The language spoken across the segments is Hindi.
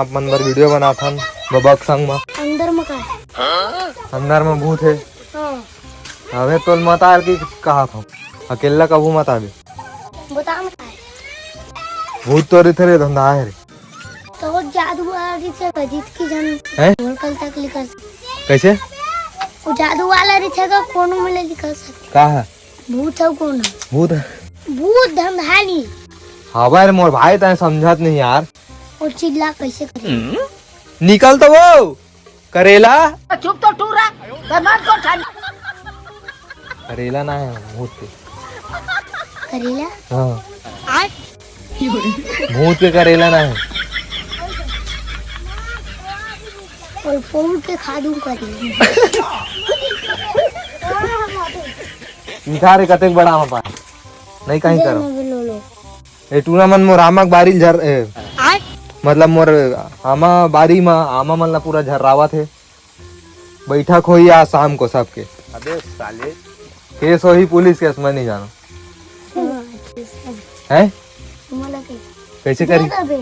आप मन बर वीडियो बनाथन बबक संग में। अंदर में का अंदर में भूत है। हां हमें तो मत आर की कहा था अकेला कबू मत आवे। बता मत भूत तो रे थे धंधा है रे। तो जादू वाली से कजीत की जन हैं कल तक लिखा कैसे वो जादू वाला रिछा का कौन में लिखा सकता का है भूत है कौन भूत भूत धंधानी। हाँ भाई मोर भाई तय समझत नहीं यार। और चिल्ला कैसे करे निकल तो वो करेला चुप तो टूरा दरबार को ठान करेला ना है भूत के करेला हाँ आज भूत के करेला ना है। और पौड़ के खादू करी निखारे कतेक बड़ा हम पाए नहीं कहीं करो लो ए टूर्नामेंट मोर आमा बारी झर आज मतलब मोर आमा बारी में आमा मन ला पूरा झर्रावत है। बैठक होई आज शाम को सबके। अबे साले केस होई पुलिस केस में नहीं जाना है मला के कैसे करी बे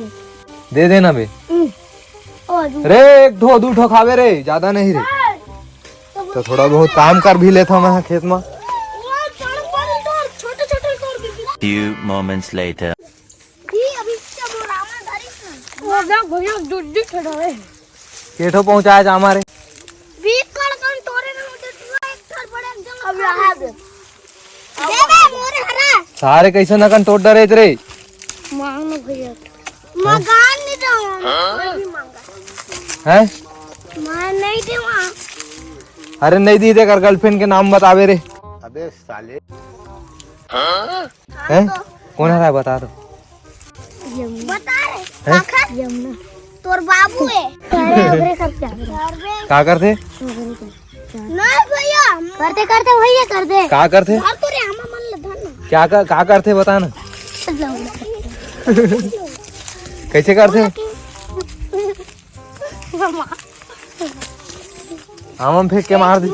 दे देना बे और रे एक दो दू ठो खावे रे ज्यादा नहीं रे तो थोड़ा बहुत काम कर भी लेता मैं खेत में। छोटे छोटे तोड़ के Few moments later. अभी क्या बोल रहा है गाड़ी वो ना भैया दूध खड़ा है केठो पहुंचाया जा हमारे वीक कर कौन तोड़े ना मुझे तू एक थर बड़े जंगल अब रहा दे दे मोरे हरा सारे कैसे नकन तोड़ डरे रे मांग ना भैया मगान नहीं दूंगा भी मांगा हैं मैं नहीं दूंगा। अरे नहीं दी कर गर्लफ्रेंड के नाम बतावे रे। अबे साले हैं कौन है बता दो बता रे काका यमुना तोर बाबू है करे ओकरे सब क्या करते नहीं भैया करते करते भैया कर दे का करते और तो रे हम मन ल धन क्या का करते बता ना कैसे करते हम फेंक के मार दी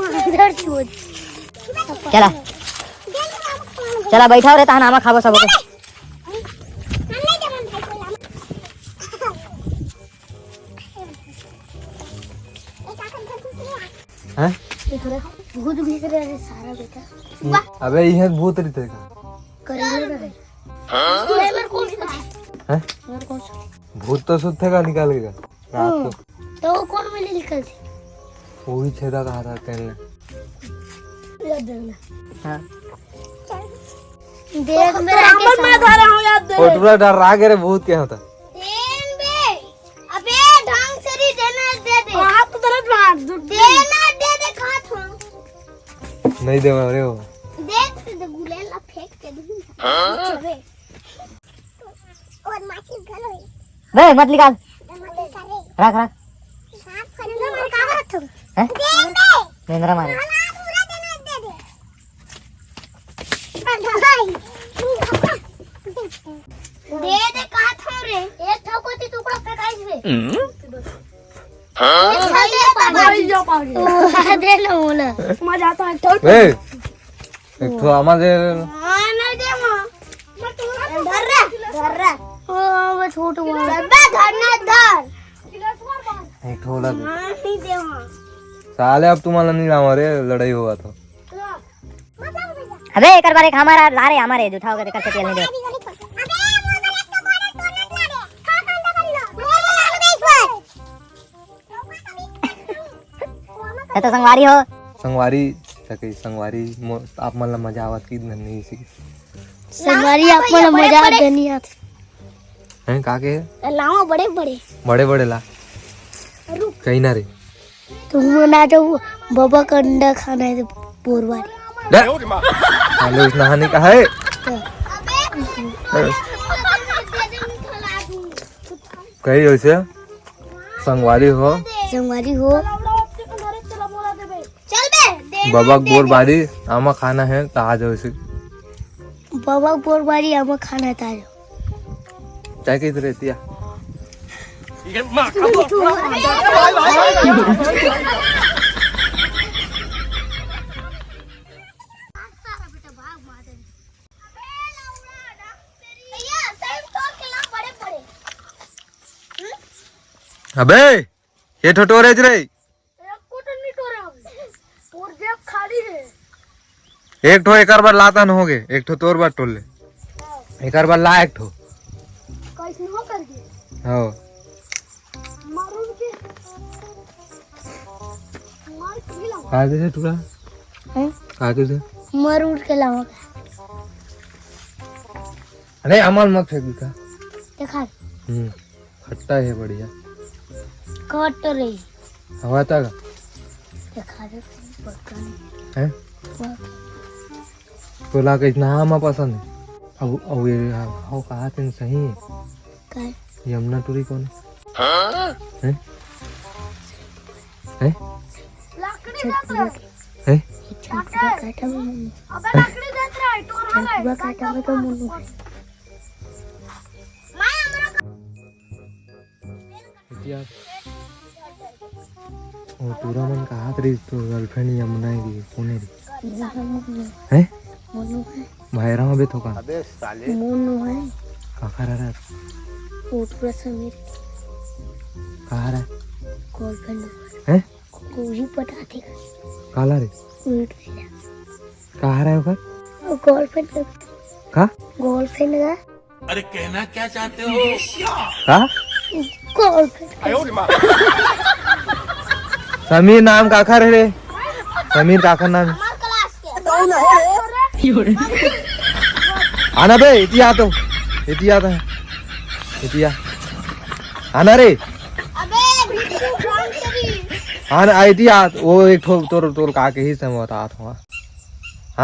चला चला बैठा रे तहन आमा खाबो सब के हैं भूत घिस रे सारा बेटा अबे ये भूत रहते का करेले रे ट्रेलर कौन सा हैं और कौन सा भूत तो सुते का निकाल के रात को तो कौन में निकल थी वही छेदा कहा था तेरे याद देना हां देख मेरा के मैं धरा हूं याद दे पूरा डर रहा के रे भूत क्या होता देन बे अबे ढंग से री देना दे दे हाथ तो तरफ मार देना दे हाथ हो नहीं दे रे वो देख दे गुलेला फेंक के दूं हां बे और माची गलो बे मत निकाल रख रख साफ करना मार का हाथ हैं देन बे नेंद्रा मारे पूरा देना दे दे दे दे का था रे एक ठोकोती टुकड़ा फेंकाइस रे हां दे लो मोला मजा आता है तो ए एक तो हमारे हां नहीं दे मां धर रे ओ वो छोटू वाला बे धरना धर एक थोड़ा नहीं दे मां साले अब तुम्हारा नहीं लावा रे लड़ाई हुआ तो अबे एक बार एक हमारा ला रे हमारे उठाओ के कर तेल नहीं दे तो संगवारी हो संगवारी सके संगवारी आप मतलब मजा आवत की नहीं सी संगवारी आप मन मजा देनी है हैं का के लाओ बड़े बड़े बड़े बड़े ला कहीं ना रे तुम ना जो बाबा का अंडा खाना है बोरवारी साले उस नहाने का है कहीं वैसे संगवारी हो चल बे बाबा बोर बारी आमा खाना है तो आ जाओ इसे बाबा बोरवारी हमें खाना था चाय किधर रहती है अबे ये ठोटोरेज रे एक ठो एक बार लाता न होगे एक ठो तोर बार टोल ले एक बार ला एक ठो कैसे हो करके हो मारून के मार खिला काहे से टूरा हैं काहे से मारून के लावा अरे अमल मत फेंक का देखा खट्टा है बढ़िया कट रही हवा था का देखा दे पक्का नहीं है वाह। तोला कितना आमा पसंद है अब ये हाउ कहा तेन सही है काय यमुना टूरी कौन है है लाकड़ी जात रहा है छठवा काटा में अबे लाकड़ी जात रहा है तोर वाला छठवा काटा में तो मुन्नू है माय हमरा इतिहास ओ टूरा मन कहा तरी तो गर्लफ्रेंड यमुना है कोने री है मुन्नू है भाईरा में भी तो का मुन्नू है काका रहा पूरा समीर कहा रहा गर्लफ्रेंड है कोई पटाते काला रे उल्ट गया कहा रहा है गर्लफ्रेंड का गर्लफ्रेंड का अरे कहना क्या चाहते हो का गर्लफ्रेंड समीर नाम काका रे समीर काका नाम हमार क्लास के आना बे इतिया तो इतिया तो इतिया आना रे अबे वीडियो कॉल करी आना इतिया वो एक ठो तोर तोर का के ही समय बता था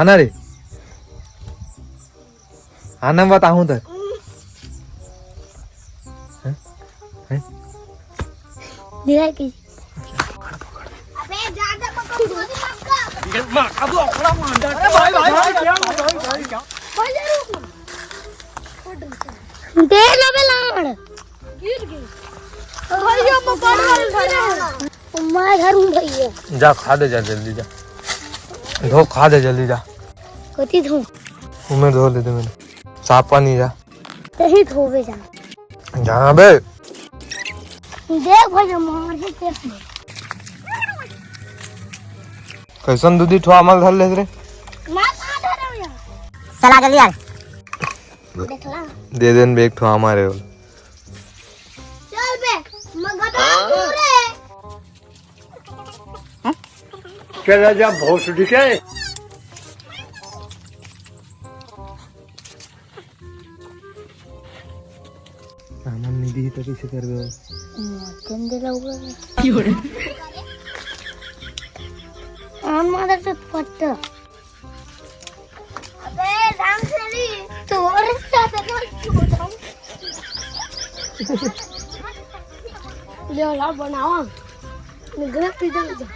आना रे आना बताऊं तो दिखा की अबे ज्यादा पकड़ गोली मत कर दे ना बे लाड़ गिर गई भैया पकड़ मैं घर हूं भैया जा खा दे जा जल्दी जा धो खा दे जल्दी जा कथी धो मैं धो दे मैंने साफ पानी जा कहीं धोबे जा जहाँ बे देख भैया मार के देख कैसन दूधी ठो अमल धर ले रे मैं कहां धर रहा हूं यार चला जल्दी यार देखला दे देन बे एक ठो हमारे बोल चल बे मैं गधा पूरे चला जा भोसड़ी के अमल निधि तो कैसे कर बे गंदे लोग मादर से पट्टा अबे राम चली तो और साथ में छोड़ ले ला बनावा निगरा पीछे जा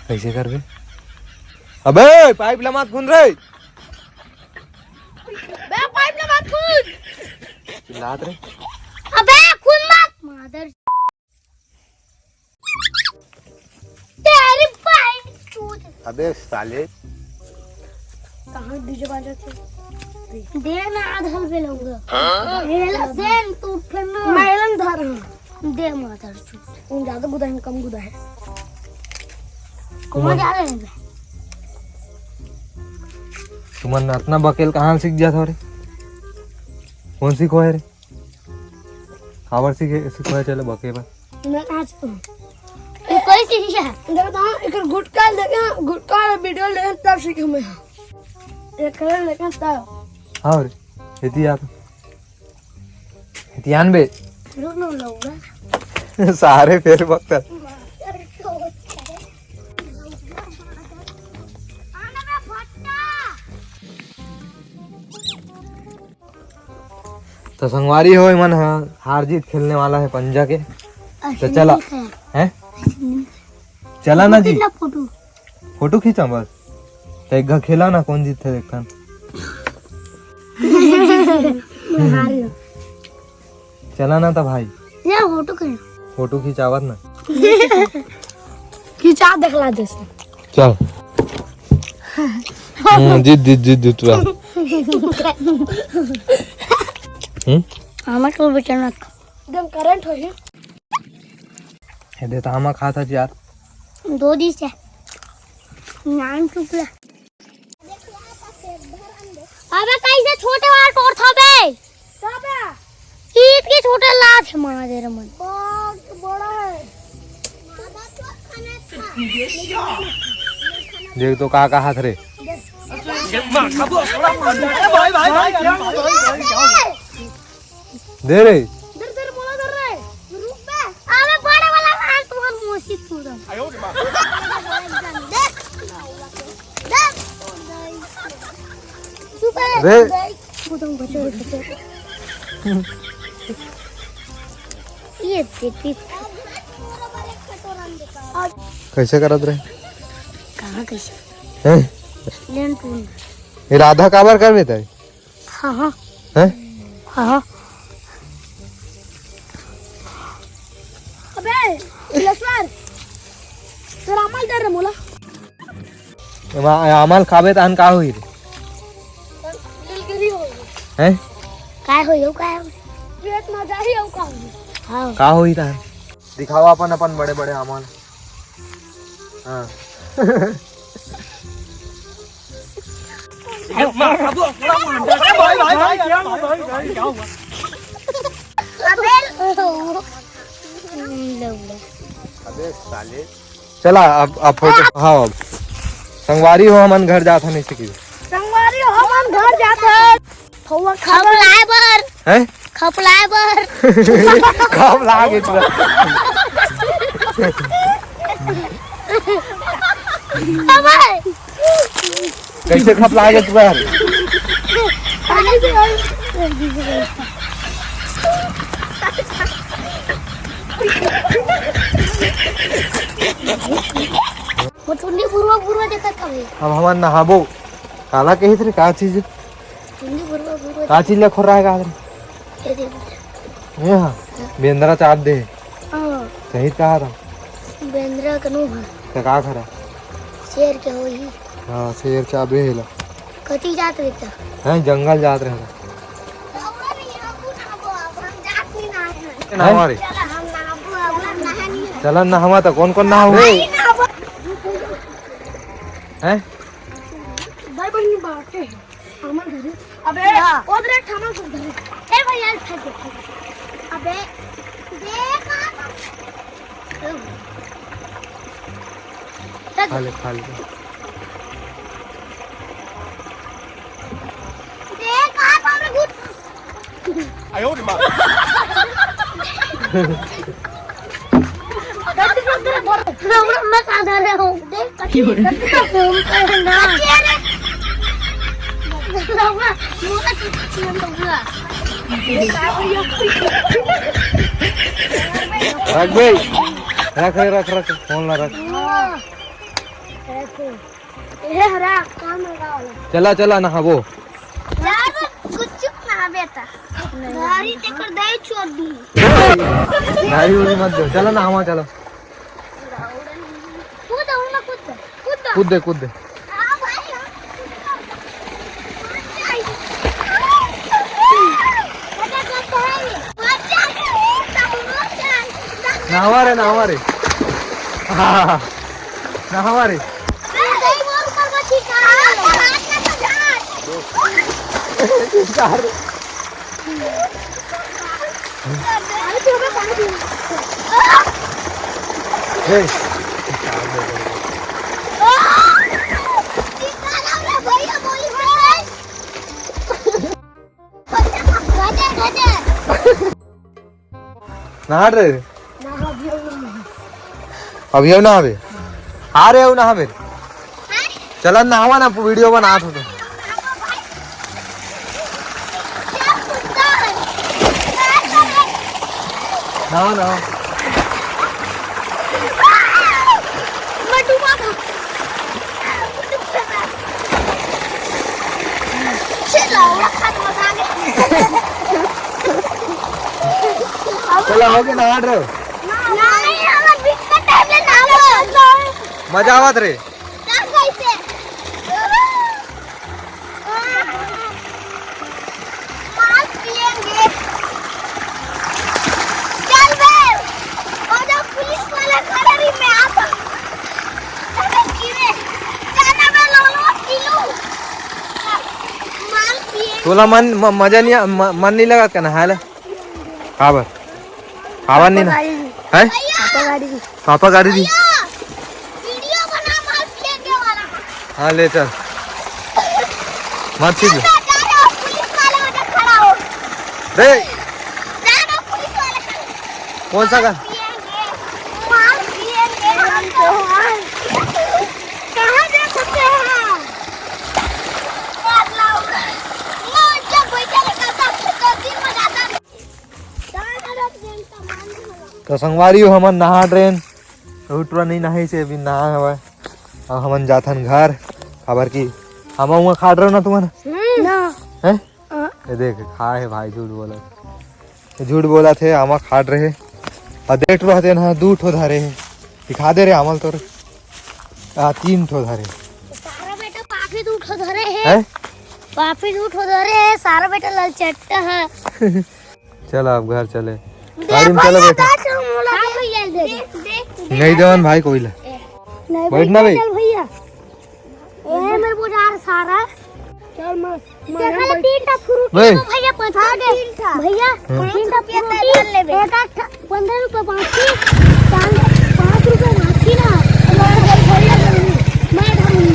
कैसे कर बे अबे पाइप लमात खून रे बे पाइप लगा खून लात रे अबे खून मत मादर तेरी पाइप चूत अबे साले कहां डीजे बाजा थे दे ना आधल पे लूंगा दे तू फिर मैलन धर दे मादर चूत उन ज्यादा गुदा है कम गुदा है कौन जा रहे हैं तुमने इतना बकेल कहाँ सीख गया था रे कौन सिखवाए रे खावर सिखवाए चले बके पर मैं आज तू कोई चीज है देखो एक गुटका लेके गुटका वीडियो लेके तब सीखे मैं एक कलर लेके तब हाँ रे इतियान बे रुक ना लोगा सारे फेर वक्त तो संगवारी हो मन हार जीत खेलने वाला है पंजा के तो चला है चला ना जी फोटो फोटो खींचा बस तो एक खेला ना कौन जीत थे देखता चला ना था भाई ये फोटो कर फोटो खींचावत ना खिंचा देखला जैसे चल जीत जीत जीत जीत आमा को बेचना एकदम करंट हो ही हे दे आमा खाता यार 2 दिन से नाम चुकला अबे कैसे छोटे वाला तोड़ था बे अबे ईद के छोटे लात है माना दे रमन बहुत बड़ा है देख तो का हाथ रे दे रे दर बोला दर रे रुक बे अबे बड़ा वाला हाथ तुम्हार मोसी पूरा रे ये देखी कैसे करत रे कहाँ कैसे हैं लेन पून ये राधा काबर कर देता है हाँ हाँ हैं हाँ अबे लक्ष्मण तेरा अमल कर रे मोला आमाल खाबे तहन का होई रे दिलगिरी हो हैं काय हो यो काय पेट में जा ही हो का हाँ का होई तहन दिखाओ अपन अपन बड़े बड़े आमाल हाँ अबे साले चला अब फोटो हाँ अब संगवारी हो हमन घर जात हन ऐसे की संगवारी हो हम घर जाते हैं खपलाए बर हैं खपलाए बर काम लागे तुला अबे कैसे खप लागे तुला वो चुन्नी पूर्वा पूर्वा देखत कभी अब हमन नहाबो काला कही थे का चीज चुन्नी पूर्वा पूर्वा का चीज ले खोर रहा है का ये देख ये हाँ बेंद्रा चाप दे हां सही कहा था बेंद्रा कनु है तो का खरा शेर के होई हाँ शेर चाबे हेला कति जात रहता हैं जंगल जात रहे हम हमारे नहानी चला नहावा तो कौन कौन नहाओ हैं भाई बहनी बाटे हमर घरे अबे ओदरे ठमा सब घरे ए भैया ठके अबे देख खा ले देख आप हमरे गुट मैं कहाँ जा रहा हूँ देख ना रख बे रख फोन ला रख हरा काम लगा चला नहाबो यार कुछ ना बेटा गाड़ी तेकर दे छोड़ दी गाड़ी उड़ी मत दो चलो नहावा चलो कूद दे हां भाई नहावा रे हाँ नहावा रे नहा रे अभी ना हवे आ रहे हो ना हवे चला नहावा ना वीडियो बना तो ना चला हो गया नहा रहे मजा आवत रे तोला मजा नहीं मन नहीं लगा क्या नहायला काबर काबर नहीं ना है पापा गाड़ी दी वीडियो बना मार लेने वाला हाँ ले चल मत सीध पुलिस वाले उधर खड़ा हो रे जानो पुलिस वाले खड़े कौन सा गाना मार पिएंगे हम तो कहाँ जा सकते हैं मार लाऊंगा मैं जब बैठे करता तो दिन में जाता तो संगवारी हो हमन नहा ट्रेन उठवा नहीं नहाई से अभी नहा हवा अब हमन जाथन घर खबर की हम वहाँ खाट रहे हो ना तुम्हारा ना है ये देख खा है भाई झूठ बोला ये झूठ बोला थे आमा खाट रहे और देख रहे ना 2 ठो धरे है दिखा दे रहे अमल तो 3 ठो धरे सारा बेटा पापी उठो धरे है है पापी उठो धरे है सारा बेटा ललचट्टा है चल अब घर चले गाड़ी में चलो बेटा हाँ भैया देख नहीं जवान भाई कोई ला बैठना भाई चल भैया ए मेरे बुझार सारा चल मत 3टा फ्रूट भाई भैया पहुंचा दे भैया 3टा फ्रूट लेबे एक 15 रुपए बाकी 5 रुपए बाकी ना मैं भैया करूंगी मैं ढूंढूंगी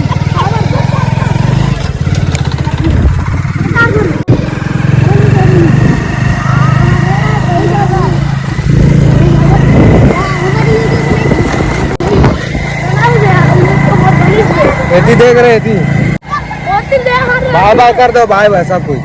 एती देख रहे थी बाय बाय कर दो बाय बाय सब कुछ